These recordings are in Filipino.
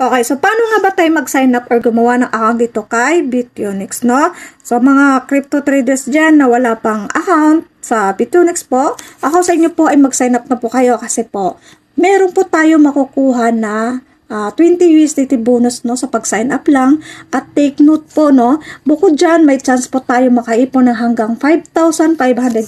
Okay, so paano nga ba tayo mag-sign up or gumawa ng account dito kay Bitunix, no? So mga crypto traders dyan na wala pang account sa Bitunix po, ako sa inyo po ay mag-sign up na po kayo kasi po, meron po tayo makukuha na 20 USDT bonus, no, sa pag-sign up lang. At take note po, no, bukod dyan, may chance po tayo makaipon ng hanggang 5,500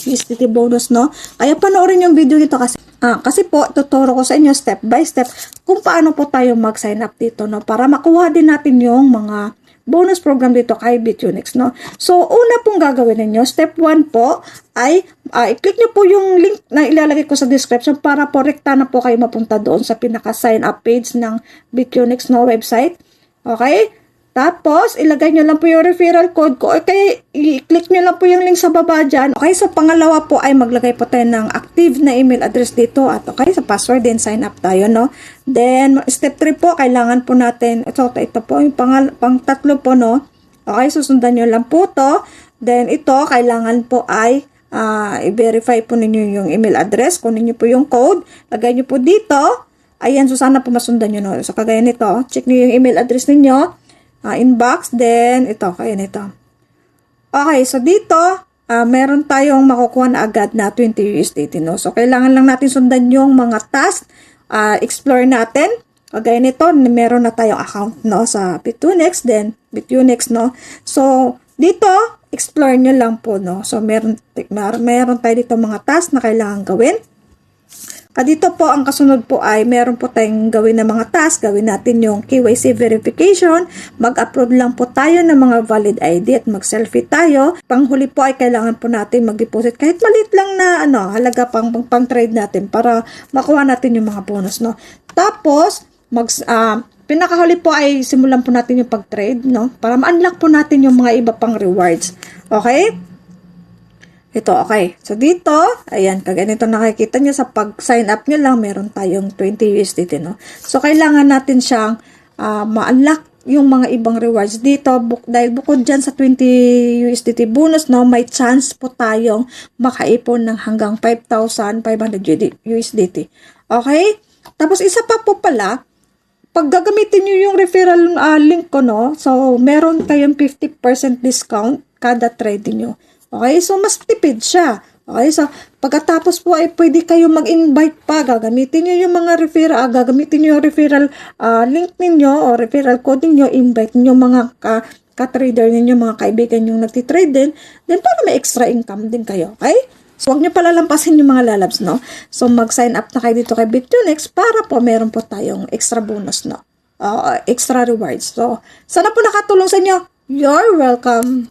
USDT bonus, no. Kaya panoorin yung video nito kasi po, tuturo ko sa inyo step by step kung paano po tayo mag-sign up dito, no, para makuha din natin yung mga bonus program dito kay Bitunix, no. So, una pong gagawin ninyo, step 1 po, ay i-click nyo po yung link na ilalagay ko sa description para po rekta na po kayo mapunta doon sa pinaka-sign up page ng Bitunix, no, website. Okay? Tapos, ilagay nyo lang po yung referral code ko. Okay, i-click nyo lang po yung link sa baba dyan. Okay, so pangalawa po ay maglagay po tayo ng active na email address dito. At okay, sa password din, sign up tayo, no? Then, step 3 po, kailangan po natin, ito po, yung pang-tatlo po, no? Okay, susundan nyo lang po to. Then, ito, kailangan po ay i-verify po ninyo yung email address. Kunin nyo po yung code. Lagay nyo po dito. Ayan, so sana po masundan nyo, no? So, kagaya nito, check nyo yung email address ninyo. Inbox, then ito, kaya nito. Okay, so dito, meron tayong makukuha na agad na 20 USDT, no? So, kailangan lang natin sundan yung mga task, explore natin. Kagaya nito, meron na tayong account, no, sa Bitunix, then Bitunix, no? So, dito, explore nyo lang po, no? So, meron tayo dito mga task na kailangan gawin. Dito po, ang kasunod po ay meron po tayong gawin na mga task. Gawin natin yung KYC verification. Mag-upload lang po tayo ng mga valid ID at mag-selfie tayo. Panghuli po ay kailangan po natin mag-deposit kahit maliit lang na halaga pang-trade natin para makuha natin yung mga bonus, no? Tapos, pinakahuli po ay simulan po natin yung pag-trade, no? Para ma-unlock po natin yung mga iba pang rewards. Okay? Ito, okay. So, dito, ayan, kaganito nakikita nyo sa pag-sign up nyo lang, meron tayong 20 USDT, no? So, kailangan natin siyang ma-unlock yung mga ibang rewards dito. Dahil bukod dyan sa 20 USDT bonus, no, may chance po tayong makaipon ng hanggang 5,500 USDT. Okay? Tapos, isa pa po pala, pag gagamitin nyo yung referral link ko, no, so, meron kayong 50% discount kada trade nyo. Okay, so mas tipid siya. Okay, so pagkatapos po ay pwede kayo mag-invite pa. Gagamitin nyo yung mga referral, gagamitin nyo yung referral link ninyo o referral code ninyo, invite nyo mga ka-trader ninyo, mga kaibigan nyo nagtitrade din. Then para may extra income din kayo. Okay? So huwag nyo palalampasin yung mga lalabs, no? So mag-sign up na kayo dito kay Bitunix para po meron po tayong extra bonus, no? Extra rewards. So sana po nakatulong sa inyo. You're welcome.